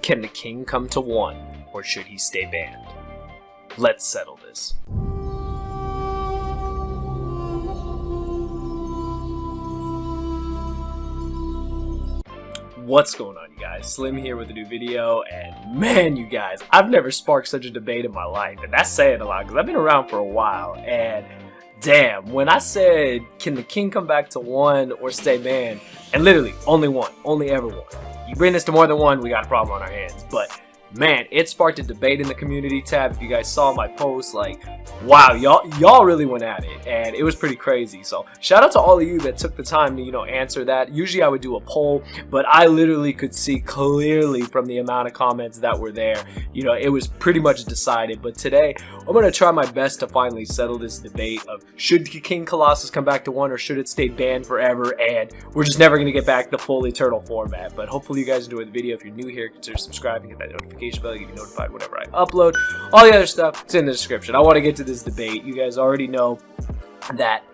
Can the king come to 1, or should he stay banned? Let's settle this. What's going on, you guys? Slim here with a new video, and man, you guys, I've never sparked such a debate in my life, and that's saying a lot because I've been around for a while, and damn, when I said, can the king come back to 1 or stay banned, and literally, only 1, only ever 1. You bring this to more than 1, we got a problem on our hands, but man, it sparked a debate in the community tab. If you guys saw my post, like, wow, y'all really went at it, and it was pretty crazy. So shout out to all of you that took the time to, answer that. Usually I would do a poll, but I literally could see clearly from the amount of comments that were there, it was pretty much decided. But today I'm going to try my best to finally settle this debate of should King Colossus come back to 1 or should it stay banned forever, and we're just never going to get back the full eternal format. But hopefully you guys enjoyed the video. If you're new here, consider subscribing, hit that notification bell, get you notified whenever I upload. All the other stuff, it's in the description. I want to get to this debate. You guys already know that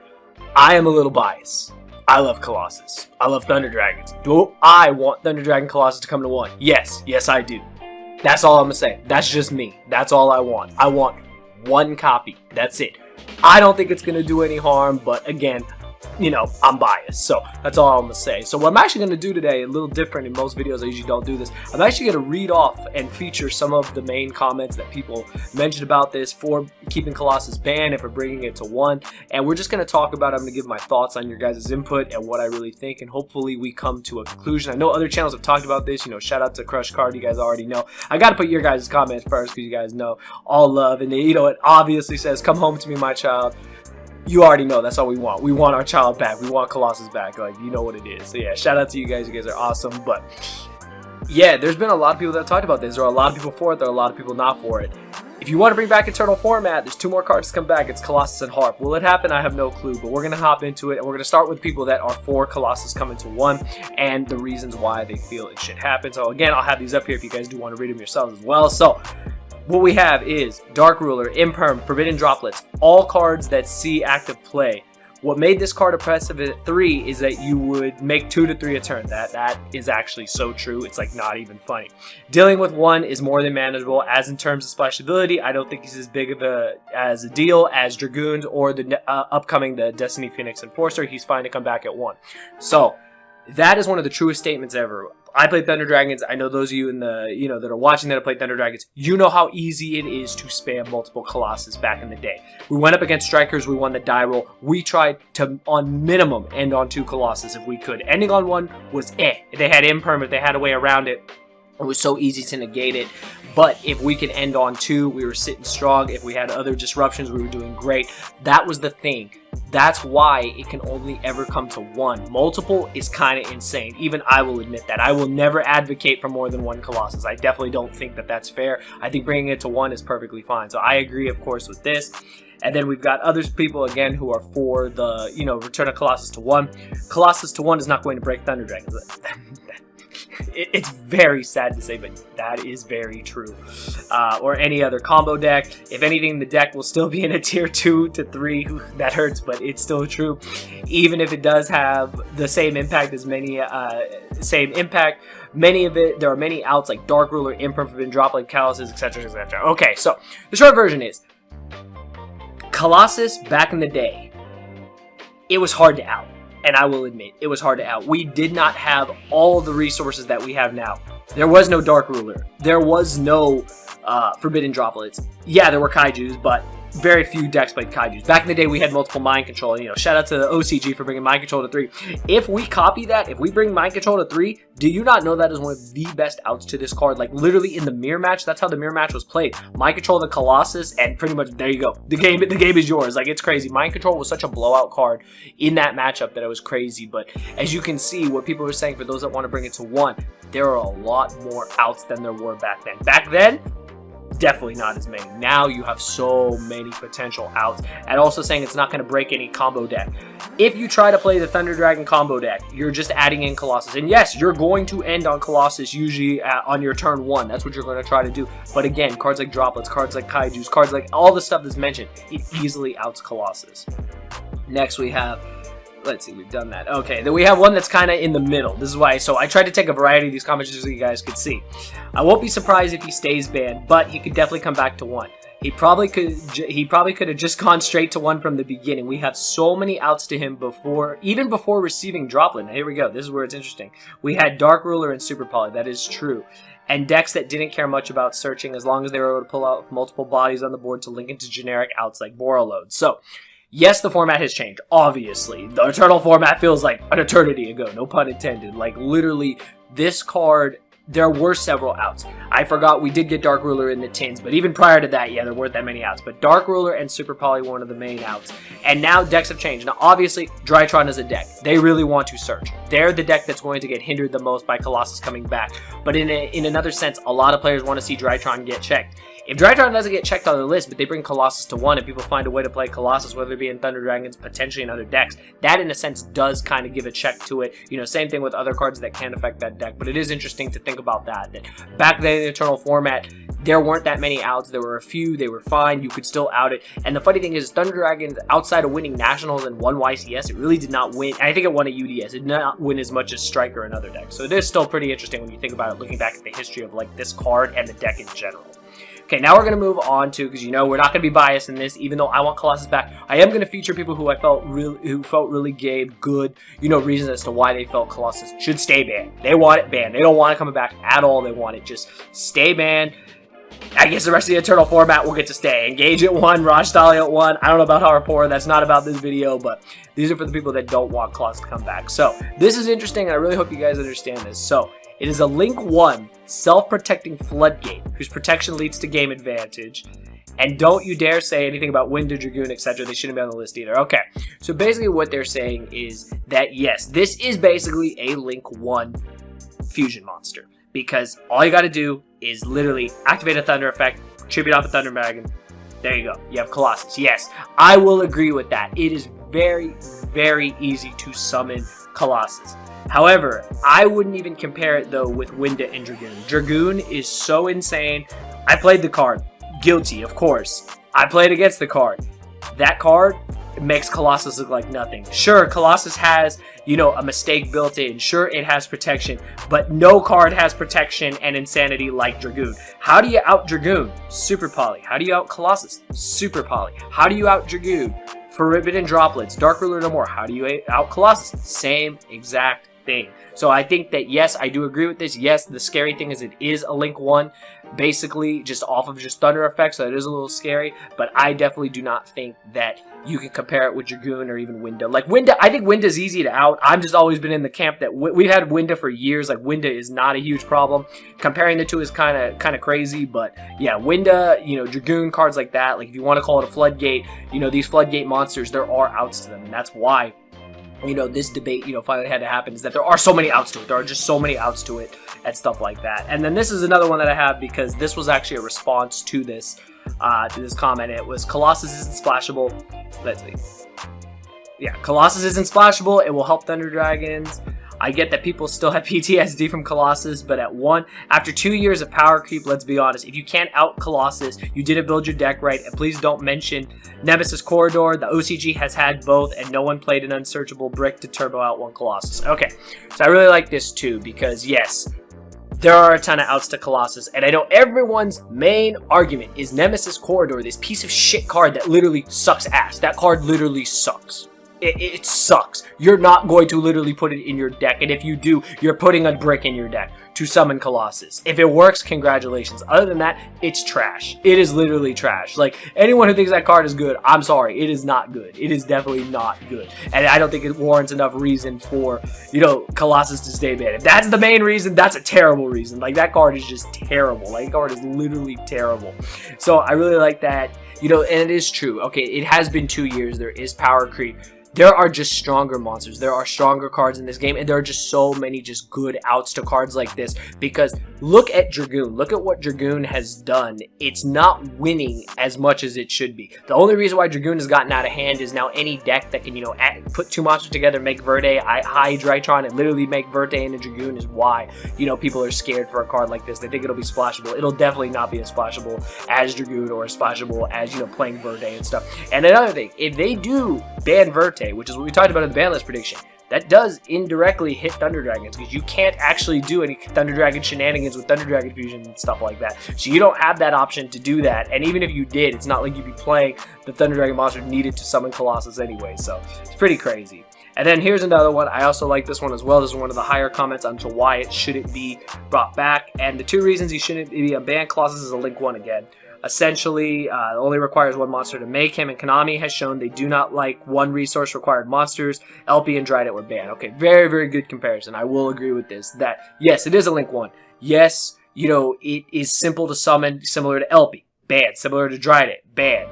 I am a little biased. I love Colossus. I love Thunder Dragons. Do I want Thunder Dragon Colossus to come to 1? Yes. Yes, I do. That's all I'm going to say. That's just me. That's all I want. I want 1 copy. That's it. I don't think it's going to do any harm, but again, I'm biased, so that's all I'm gonna say. So what I'm actually gonna do today, a little different in most videos, I usually don't do this. I'm actually gonna read off and feature some of the main comments that people mentioned about this for keeping Colossus banned and for bringing it to 1. And we're just gonna talk about it. I'm gonna give my thoughts on your guys' input and what I really think, and hopefully we come to a conclusion. I know other channels have talked about this. Shout out to Crush Card. You guys already know. I gotta put your guys' comments first because you guys know all love, and it obviously says, "Come home to me, my child." You already know that's all we want. We want our child back. We want Colossus back. Like, you know what it is. So yeah, shout out to you guys. You guys are awesome. But yeah, there's been a lot of people that have talked about this. There are a lot of people for it. There are a lot of people not for it. If you want to bring back Eternal Format, there's 2 more cards to come back. It's Colossus and Harp. Will it happen? I have no clue. But we're going to hop into it. And we're going to start with people that are for Colossus coming to 1 and the reasons why they feel it should happen. So again, I'll have these up here if you guys do want to read them yourselves as well. So what we have is Dark Ruler, Imperm, Forbidden Droplets, all cards that see active play. What made this card oppressive at 3 is that you would make 2 to 3 a turn. That is actually so true. It's like not even funny. Dealing with 1 is more than manageable. As in terms of splashability, I don't think he's as big of a deal as Dragoons or the upcoming the Destiny Phoenix Enforcer. He's fine to come back at 1. So that is one of the truest statements ever. I played Thunder Dragons. I know those of you in the that are watching that have played Thunder Dragons. You know how easy it is to spam multiple Colossus back in the day. We went up against Strikers. We won the die roll. We tried to, on minimum, end on 2 Colossus if we could. Ending on 1 was If they had Imperm, if they had a way around it, it was so easy to negate it. But if we could end on 2, we were sitting strong. If we had other disruptions, we were doing great. That was the thing. That's why it can only ever come to 1. Multiple is kind of insane. Even I will admit that. I will never advocate for more than 1 Colossus. I definitely don't think that that's fair. I think bringing it to 1 is perfectly fine. So I agree, of course, with this. And then we've got other people, again, who are for the, return of Colossus to 1. Colossus to 1 is not going to break Thunder Dragons. It's very sad to say, but that is very true. Or any other combo deck. If anything, the deck will still be in a tier 2 to 3. That hurts, but it's still true. Even if it does have the same impact as many, many of it, there are many outs like Dark Ruler, Imperm, Forbidden Droplet, Calluses, etc., etc. Okay, so the short version is Colossus back in the day, it was hard to out. And I will admit, it was hard to out. We did not have all the resources that we have now. There was no Dark Ruler. There was no Forbidden Droplets. Yeah, there were Kaijus, but very few decks played Kaijus. Back in the day, we had multiple Mind Control. Shout out to the OCG for bringing Mind Control to 3. If we copy that, if we bring Mind Control to 3, do you not know that is one of the best outs to this card? Like, literally in the mirror match, that's how the mirror match was played. Mind Control the Colossus, and pretty much, there you go. The game is yours. Like, it's crazy. Mind Control was such a blowout card in that matchup that it was crazy. But as you can see, what people are saying, for those that want to bring it to 1, there are a lot more outs than there were back then. Back then, definitely not as many. Now you have so many potential outs, and also saying it's not going to break any combo deck. If you try to play the Thunder Dragon combo deck, you're just adding in Colossus, and yes, you're going to end on Colossus usually on your turn 1. That's what you're going to try to do. But again, cards like Droplets, cards like Kaijus, cards like all the stuff that's mentioned, it easily outs Colossus. Next we have let's see, we've done that. Okay, then we have one that's kind of in the middle. This is why, so I tried to take a variety of these comments just so you guys could see. I won't be surprised if he stays banned, but he could definitely come back to 1. He probably could have just gone straight to 1 from the beginning. We have so many outs to him before, even before receiving Droplet. Now, here we go. This is where it's interesting. We had Dark Ruler and Super Poly. That is true. And decks that didn't care much about searching as long as they were able to pull out multiple bodies on the board to link into generic outs like Borreload. So, yes, the format has changed, obviously. The Eternal format feels like an eternity ago, no pun intended. Like, literally, this card, there were several outs. I forgot we did get Dark Ruler in the tins, but even prior to that, yeah, there weren't that many outs. But Dark Ruler and Super Poly were one of the main outs. And now decks have changed. Now, obviously, Drytron is a deck. They really want to search. They're the deck that's going to get hindered the most by Colossus coming back. But in another sense, a lot of players want to see Drytron get checked. If Drytron doesn't get checked on the list, but they bring Colossus to 1 and people find a way to play Colossus, whether it be in Thunder Dragons, potentially in other decks, that in a sense does kind of give a check to it. You know, same thing with other cards that can affect that deck, but it is interesting to think about that back then in the Eternal format, there weren't that many outs. There were a few, they were fine, you could still out it. And the funny thing is, Thunder Dragons, outside of winning Nationals and one YCS, it really did not win. I think it won a UDS. It did not win as much as Striker and other decks. So it is still pretty interesting when you think about it, looking back at the history of like this card and the deck in general. Okay, now we're going to move on to, because you know we're not going to be biased in this, even though I want Colossus back. I am going to feature people who really gave good, you know, reasons as to why they felt Colossus should stay banned. They want it banned. They don't want it coming back at all. They want it just stay banned. I guess the rest of the Eternal format will get to stay. Engage at 1, Raj Dahlia at 1. I don't know about Harpor. That's not about this video, but these are for the people that don't want Colossus to come back. So this is interesting, and I really hope you guys understand this. So it is a Link 1 self-protecting floodgate whose protection leads to game advantage. And don't you dare say anything about Wind to Dragoon, etc. They shouldn't be on the list either. Okay, so basically what they're saying is that yes, this is basically a Link 1 fusion monster. Because all you gotta do is literally activate a Thunder effect, tribute off a Thunder Dragon. There you go. You have Colossus. Yes, I will agree with that. It is very, very easy to summon Colossus. However, I wouldn't even compare it though with Winda and Dragoon. Dragoon is so insane. I played the card. Guilty, of course. I played against the card. That card makes Colossus look like nothing. Sure, Colossus has, you know, a mistake built in. Sure, it has protection, but no card has protection and insanity like Dragoon. How do you out Dragoon? Super Poly. How do you out Colossus? Super Poly. How do you out Dragoon? Forbidden Droplets. Dark Ruler no more. How do you out Colossus? Same exact thing. So I think that yes, I do agree with this. Yes, the scary thing is it is a Link 1, basically just off of just Thunder effects, so it is a little scary, but I definitely do not think that you can compare it with Dragoon or even Winda. Like Winda, I think Winda's easy to out. I've just always been in the camp that we've had Winda for years. Like Winda is not a huge problem. Comparing the two is kind of crazy, but yeah, Winda, you know, Dragoon, cards like that, like if you want to call it a floodgate, you know, these floodgate monsters, there are outs to them, and that's why, you know, this debate, you know, finally had to happen, is that there are so many outs to it. There are just so many outs to it and stuff like that. And then this is another one that I have because this was actually a response to this comment. It was Colossus isn't splashable. Let's see. Yeah, Colossus isn't splashable. It will help Thunder Dragons. I get that people still have PTSD from Colossus, but at 1, after 2 years of power creep, let's be honest, if you can't out Colossus, you didn't build your deck right, and please don't mention Nemesis Corridor. The OCG has had both, and no one played an unsearchable brick to turbo out 1 Colossus. Okay, so I really like this too, because yes, there are a ton of outs to Colossus, and I know everyone's main argument is Nemesis Corridor, this piece of shit card that literally sucks ass. That card literally sucks. It sucks. You're not going to literally put it in your deck, and if you do, you're putting a brick in your deck to summon Colossus. If it works, congratulations. Other than that, it's trash. It is literally trash. Like, anyone who thinks that card is good, I'm sorry, it is not good. It is definitely not good. And I don't think it warrants enough reason for, you know, Colossus to stay banned. If that's the main reason, that's a terrible reason. Like, that card is just terrible. Like, that card is literally terrible. So, I really like that. You know, and it is true. Okay, it has been 2 years. There is power creep. There are just stronger monsters. There are stronger cards in this game, and there are just so many just good outs to cards like this, because look at Dragoon. Look at what Dragoon has done. It's not winning as much as it should be. The only reason why Dragoon has gotten out of hand is now any deck that can, you know, put 2 monsters together, make Verde, high Drytron, and literally make Verde into Dragoon is why, you know, people are scared for a card like this. They think it'll be splashable. It'll definitely not be as splashable as Dragoon or as splashable as, you know, playing Verde and stuff. And another thing, if they do ban Verde, okay, which is what we talked about in the ban list prediction, that does indirectly hit Thunder Dragons because you can't actually do any Thunder Dragon shenanigans with Thunder Dragon fusion and stuff like that. So you don't have that option to do that. And even if you did, it's not like you'd be playing the Thunder Dragon monster needed to summon Colossus anyway. So it's pretty crazy. And then here's another one. I also like this one as well. This is one of the higher comments onto why it shouldn't be brought back. And the 2 reasons he shouldn't be banned: Colossus is a Link 1 again. Essentially, only requires 1 monster to make him, and Konami has shown they do not like 1 resource required monsters. LP and Drydet were banned. Okay, very, very good comparison. I will agree with this. That, yes, it is a Link 1. Yes, you know, it is simple to summon, similar to LP. Banned. Similar to Drydet. Banned.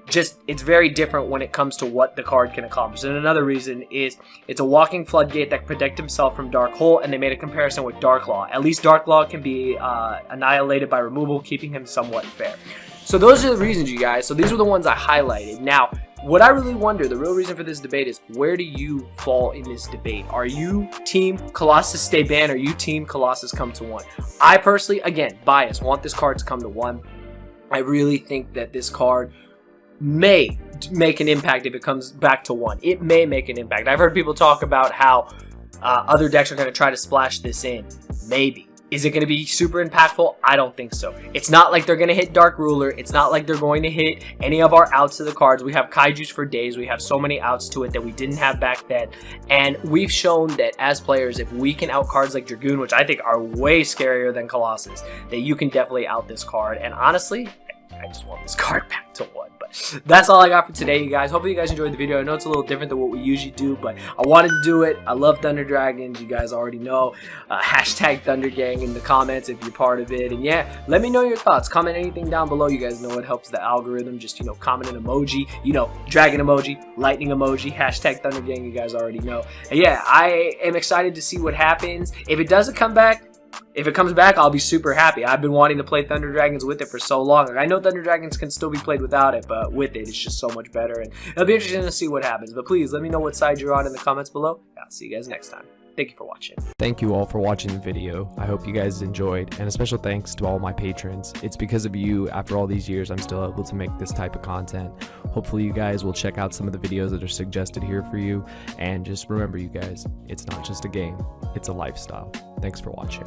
Just, it's very different when it comes to what the card can accomplish. And another reason is it's a walking floodgate that can protect himself from Dark Hole, and they made a comparison with Dark Law. At least Dark Law can be annihilated by removal, keeping him somewhat fair. So those are the reasons, you guys. So these were the ones I highlighted. Now, what I really wonder, the real reason for this debate is, where do you fall in this debate? Are you team Colossus stay banned? Are you team Colossus come to 1? I personally, again, bias, want this card to come to 1. I really think that this card may make an impact if it comes back to 1. It may make an impact. I've heard people talk about how other decks are going to try to splash this in. Maybe. Is it going to be super impactful? I don't think so. It's not like they're going to hit Dark Ruler. It's not like they're going to hit any of our outs to the cards. We have Kaijus for days. We have so many outs to it that we didn't have back then. And we've shown that as players, if we can out cards like Dragoon, which I think are way scarier than Colossus, that you can definitely out this card. And honestly, I just want this card back to 1. But that's all I got for today, you guys. Hopefully you guys enjoyed the video. I know it's a little different than what we usually do, but I wanted to do it. I love Thunder Dragons. You guys already know. Hashtag Thunder Gang in the comments if you're part of it. And yeah, let me know your thoughts. Comment anything down below. You guys know it helps the algorithm. Just, you know, comment an emoji. You know, dragon emoji, lightning emoji, hashtag Thunder Gang. You guys already know. And yeah, I am excited to see what happens. If it doesn't come back, if it comes back, I'll be super happy. I've been wanting to play Thunder Dragons with it for so long. Like, I know Thunder Dragons can still be played without it, but with it, it's just so much better. And it'll be interesting to see what happens. But please, let me know what side you're on in the comments below. I'll see you guys next time. Thank you for watching. Thank you all for watching the video. I hope you guys enjoyed, and a special thanks to all my patrons. It's because of you, after all these years, I'm still able to make this type of content. Hopefully you guys will check out some of the videos that are suggested here for you, and just remember, you guys, it's not just a game, it's a lifestyle. Thanks for watching.